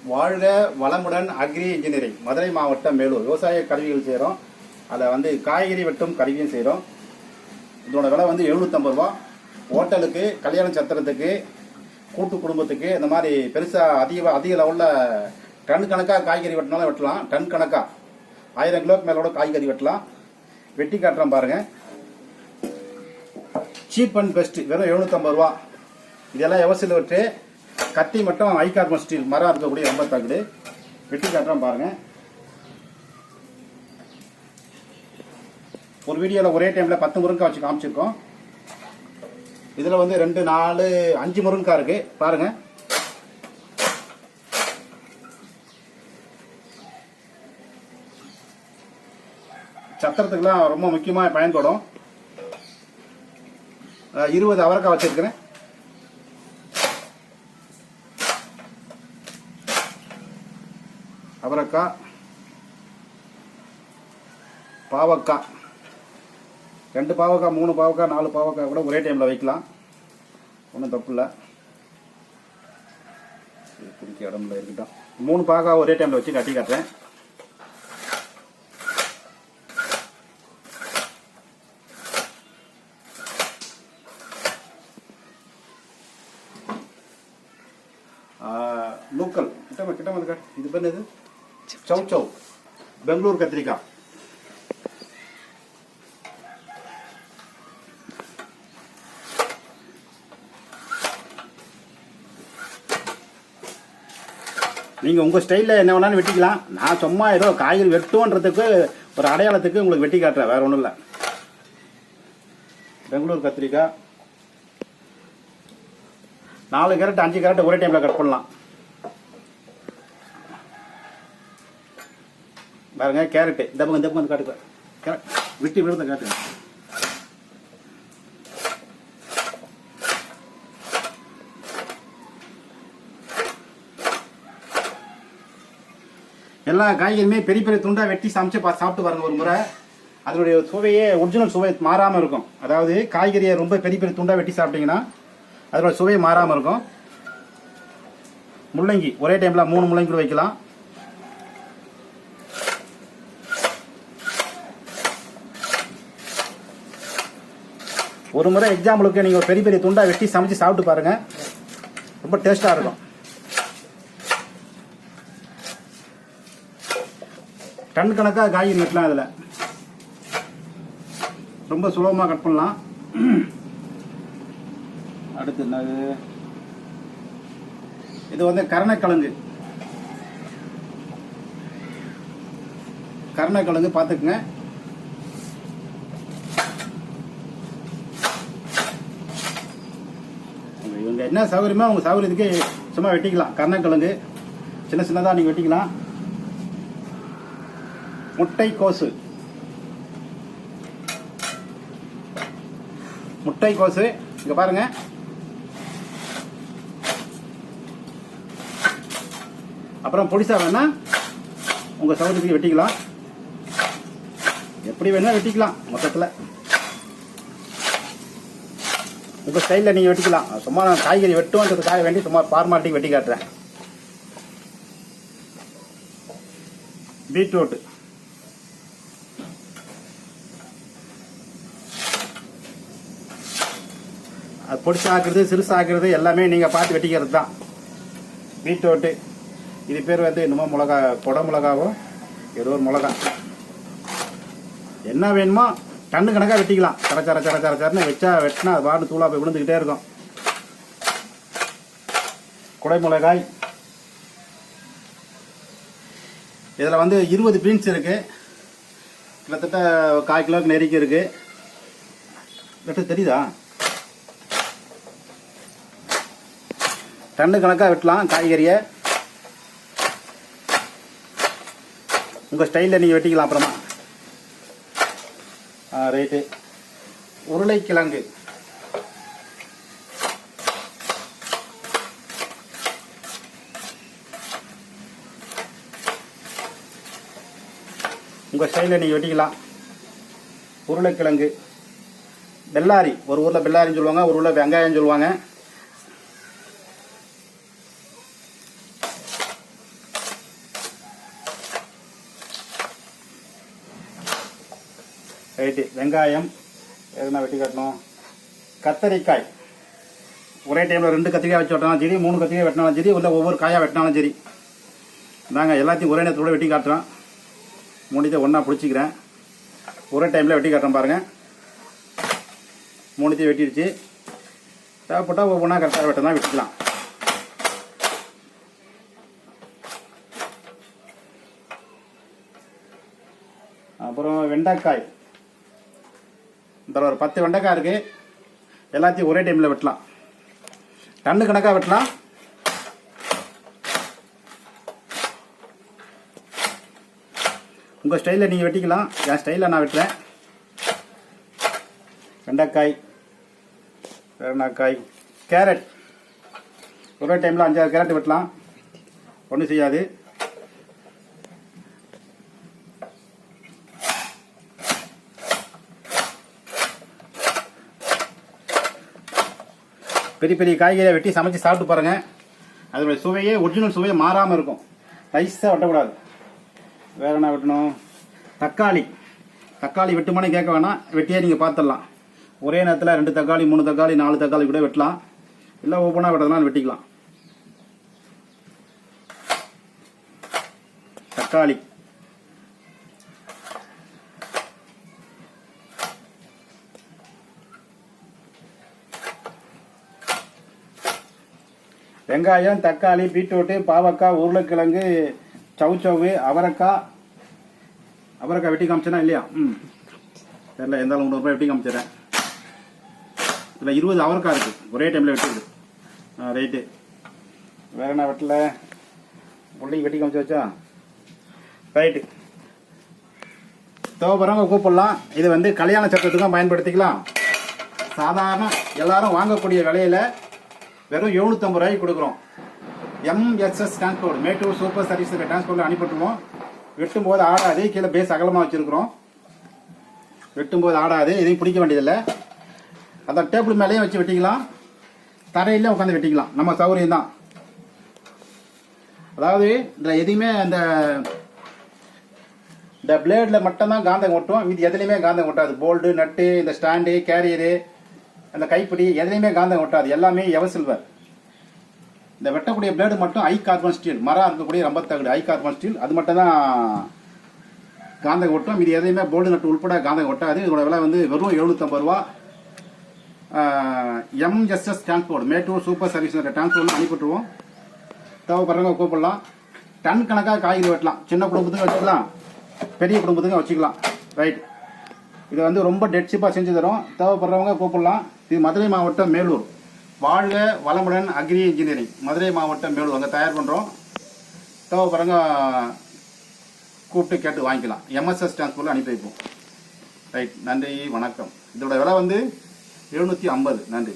வாழ்க வளமுடன் agri engineering, Madurai மாவட்டம் மேலூர். விவசாய கருவிகள் செய்கிறோம். அதில் வந்து காய்கறி வெட்டும் கருவியும் செய்கிறோம். இதோட விலை வந்து 750 ரூபா. ஹோட்டலுக்கு, கல்யாண சத்திரத்துக்கு, கூட்டு குடும்பத்துக்கு, இந்த மாதிரி பெருசாக அதிக லெவலில் டன் கணக்காக காய்கறி வெட்டினாலும் வெட்டலாம். டன் கணக்காக 1000 கிலோக்கு மேலோட காய்கறி வெட்டலாம். வெட்டி காட்டுறோம் பாருங்கள். சீப் அண்ட் பெஸ்ட், வெறும் 750 ரூபா. இதெல்லாம் எவசில் விட்டு கத்தி மட்டும் ஹை கார்பன் ஸ்டீல் மரம் இருக்கக்கூடிய ரொம்ப தகுடு. வெட்டி காட்டுறோம் பாருங்க. ஒரு வீடியோவில் ஒரே டைமில் 10 முருங்கக்காய் வச்சு காமிச்சிருக்கோம். இதில் வந்து 2, 4, 5 முருங்கக்காய் இருக்கு பாருங்க. சத்திரத்துக்குலாம் ரொம்ப முக்கியமாக பயன்படும். 20 அவரைக்காய் வச்சிருக்கிறேன். அவரைக்காய், பாவக்காய், 2 பாவக்காய், 3 பாவக்காய், 4 பாவக்காய் கூட ஒரே டைமில் வைக்கலாம். ஒன்றும் தப்பு இல்லை. குடிக்க இடம்ல இருக்கட்டும். 3 பாவக்காய் ஒரே டைமில் வச்சு கட்டி காட்டுறேன். லோக்கல் கிட்ட வந்து இது பண்ணது சவ் சவ் பெங்களூர் கத்திரிக்காய். நீங்கள் உங்கள் ஸ்டைலில் என்ன வேணாலும் வெட்டிக்கலாம். நான் சும்மா ஏதோ காய்கறி வெட்டுன்றதுக்கு ஒரு அடையாளத்துக்கு உங்களுக்கு வெட்டி காட்டுறேன், வேற ஒன்றும் இல்லை. பெங்களூர் கத்திரிக்காய் 4 கேரட் 5 கேரட் ஒரே டைமில் கட் பண்ணலாம் பாருங்க. கேரட்டு இந்த பக்கம் காட்டுங்க. கேரட் விட்டு விழுந்த காட்டுங்க. எல்லா காய்கறியுமே பெரிய பெரிய துண்டா வெட்டி சமைச்சு சாப்பிட்டு பாருங்க ஒரு முறை. அதனுடைய சுவையே ஒரிஜினல் சுவை மாறாமல் இருக்கும். அதாவது காய்கறியை ரொம்ப பெரிய பெரிய துண்டா வெட்டி சாப்பிட்டீங்கன்னா அதோட சுவை மாறாமல் இருக்கும். முள்ளங்கி ஒரே டைமில் 3 முள்ளங்கி கூட வைக்கலாம். ஒரு முறை எக்ஸாம்பிளுக்கு நீங்கள் பெரிய பெரிய துண்டா வெட்டி சமைச்சு சாப்பிட்டு பாருங்க, ரொம்ப டேஸ்டாக இருக்கும். டன் கணக்காக காய்கறி வெட்டலாம். அதில் ரொம்ப சுலபமாக கட் பண்ணலாம். அடுத்து என்னது, இது வந்து கருணைக்கிழங்கு. கருணைக்கிழங்கு பார்த்துக்குங்க. இவங்க என்ன சௌகரியமோ உங்க சௌகரியத்துக்கு சும்மா வெட்டிக்கலாம். கருணைக்கிழங்கு சின்ன சின்னதாக நீங்கள் வெட்டிக்கலாம். முட்டைக்கோசு, முட்டைக்கோசு இங்க பாருங்க. அப்புறம் பொடிசா வேணா உங்க சௌகரியத்துக்கு வெட்டிக்கலாம். எப்படி வேணா வெட்டிக்கலாம். மொத்தத்தில் உங்க ஸ்டைலில் நீங்க வெட்டிக்கலாம். சும்மா நான் காய்கறி வெட்டுவோன்றதுக்காக வேண்டி சும்மா ஃபார்மாலிட்டிக்கு வெட்டி காட்டுறேன். பீட்ரூட், அது பொடிசு ஆக்குறது சிறுசு ஆக்குறது எல்லாமே நீங்கள் பார்த்து வெட்டிக்கிறது தான். பீட்ரூட்டு இது பேர் வந்து என்னமோ மிளகா, கொடை மிளகாவோ ஏதோ ஒரு மிளகா. என்ன வேணுமோ டன்னு கணக்காக வெட்டிக்கலாம். சரச்சரன்னு வெட்டினா அது பாட்டு தூளா போய் விழுந்துக்கிட்டே இருக்கும். கொடை மிளகாய் இதில் வந்து 20 பீன்ஸ் இருக்கு. கிட்டத்தட்ட 1/4 கிலோவுக்கு நெருக்கி இருக்கு. தெரியுதா? டன்னு கணக்காக வெட்டலாம் காய்கறியை. உங்கள் ஸ்டைலில் நீங்கள் வெட்டிக்கலாம். அப்புறமா ரைட்டு. உருளைக்கிழங்கு உங்கள் ஸ்டைலில் நீங்கள் வெட்டிக்கலாம். உருளைக்கிழங்கு, பெல்லாரி, ஒரு ஊரில் பெல்லாரின்னு சொல்லுவாங்க, ஒரு ஊரில் வெங்காயம் சொல்லுவாங்க. ரைட்டு. வெங்காயம் எதுனா வெட்டி காட்டணும். கத்தரிக்காய் ஒரே டைமில் 2 கத்திரிக்காய் வச்சு வெட்டினாலும் சரி, 3 கத்திரிக்காய் வெட்டினாலும் சரி, இல்லை ஒவ்வொரு காயாக வெட்டினாலும் சரி. நாங்கள் எல்லாத்தையும் ஒரே நேரத்தோடு வெட்டி காட்டுறோம். மூணுத்தையும் ஒன்றா பிடிச்சிக்கிறேன். ஒரே டைமில் வெட்டி காட்டுறோம் பாருங்கள். மூணுத்தையும் வெட்டிடுச்சு. தேவைப்பட்டால் ஒவ்வொன்றா கரெக்டாக வெட்டினா வெட்டிக்கலாம். அப்புறம் வெண்டைக்காய், இந்த ஒரு 10 வெண்டைக்காய் இருக்குது. எல்லாத்தையும் ஒரே டைமில் வெட்டலாம். டன்னு கணக்காக வெட்டலாம். உங்கள் ஸ்டைலில் நீங்கள் வெட்டிக்கலாம். என் ஸ்டைலில் நான் வெட்டுறேன். வெண்டைக்காய், கேரட் ஒரே டைமில் 5-6 கேரட் வெட்டலாம். ஒன்றும் செய்யாது. பெரிய பெரிய காய்கறியை வெட்டி சமைச்சு சாப்பிட்டு பாருங்கள். அதோடைய சுவையே ஒரிஜினல் சுவையே மாறாமல் இருக்கும். நைஸாக வெட்டக்கூடாது. வேறு என்ன வெட்டணும்? தக்காளி வெட்டுமானே கேட்க வேணாம், வெட்டியே நீங்கள் பார்த்துடலாம். ஒரே நேரத்தில் 2 தக்காளி 3 தக்காளி 4 தக்காளி கூட வெட்டலாம். இல்லை ஒவ்வொன்றா வெட்டலாம் வெட்டிக்கலாம். தக்காளி, வெங்காயம், தக்காளி, பீட்ரூட்டு, பாவக்காய், உருளைக்கிழங்கு, சவுச்சவு, அவரைக்காய் வெட்டி காமிச்சேனா இல்லையா? தெரியல, இருந்தாலும் 300 ரூபாய் வெட்டி காமிச்சிடறேன். இதில் 20 அவரைக்காய் இருக்குது. ஒரே டைமில் வெட்டிடுது. ரைட்டு. வேறு என்ன வெட்டல? உள்ளி வெட்டி காமிச்சு வச்சா ரைட்டு. தேவைப்படுறவங்க கூப்பிடலாம். இது வந்து கல்யாண சட்டத்துக்கும் பயன்படுத்திக்கலாம். சாதாரண எல்லாரும் வாங்கக்கூடிய விலையில் வெறும் 750 ரூபாய்க்கு கொடுக்குறோம். MSS transport, Mettur super service டிரான்ஸ்போர்ட்டில் அனுப்பிட்டுருவோம். வெட்டும்போது ஆடாது. கீழே பேஸ் அகலமாக வச்சுருக்குறோம். வெட்டும்போது ஆடாது. எதையும் பிடிக்க வேண்டியதில்லை. அந்த டேபிள் மேலேயும் வச்சு வெட்டிக்கலாம். தரையில உட்காந்து வெட்டிக்கலாம். நம்ம சௌகரியம் தான். அதாவது இந்த எதையுமே இந்த பிளேடில் மட்டும்தான் காந்தம் ஒட்டும். இது எதுலையுமே காந்தம் ஒட்டாது. போல்டு, நட்டு, இந்த ஸ்டாண்டு, கேரியரு, அந்த கைப்பிடி எதுலையுமே காந்தம் ஒட்டாது. எல்லாமே எவசில்வர். இந்த வெட்டக்கூடிய பிளேடு மட்டும் ஐ கார்பன் ஸ்டீல், மரம் இருக்கக்கூடிய ரம்பத்தகடு ஐ கார்பன் ஸ்டீல், அது மட்டும் தான் காந்தம் ஒட்டும். இது எதையுமே போல்டு நட்டு உள்பட காந்தம் ஒட்டாது. இதோட விலை வந்து வெறும் 750 ரூபா. MSS transport, Mettur super service transport அனுப்பிட்டுருவோம். தேவைப்படுறவங்க கூப்பிடலாம். டன் கணக்காக காய்கறி வெட்டலாம். சின்ன குடும்பத்துக்கு வச்சுக்கலாம், பெரிய குடும்பத்துக்கும் வச்சுக்கலாம். ரைட். இது வந்து ரொம்ப டெட் சீப்பாக செஞ்சு தரும். தேவைப்படுறவங்க கூப்பிடலாம். இது மதுரை மாவட்டம் மேலூர். வாழ்க வளமுடன் அக்ரி இன்ஜினியரிங், மதுரை மாவட்டம் மேலூர். அங்கே தயார் பண்ணுறோம். தேவைப்படுறவங்க கூப்பிட்டு கேட்டு வாங்கிக்கலாம். MSS டிரான்ஸ்போர்ட்டில் அனுப்பி வைப்போம். ரைட். நன்றி, வணக்கம். இதோட விலை வந்து 750. நன்றி.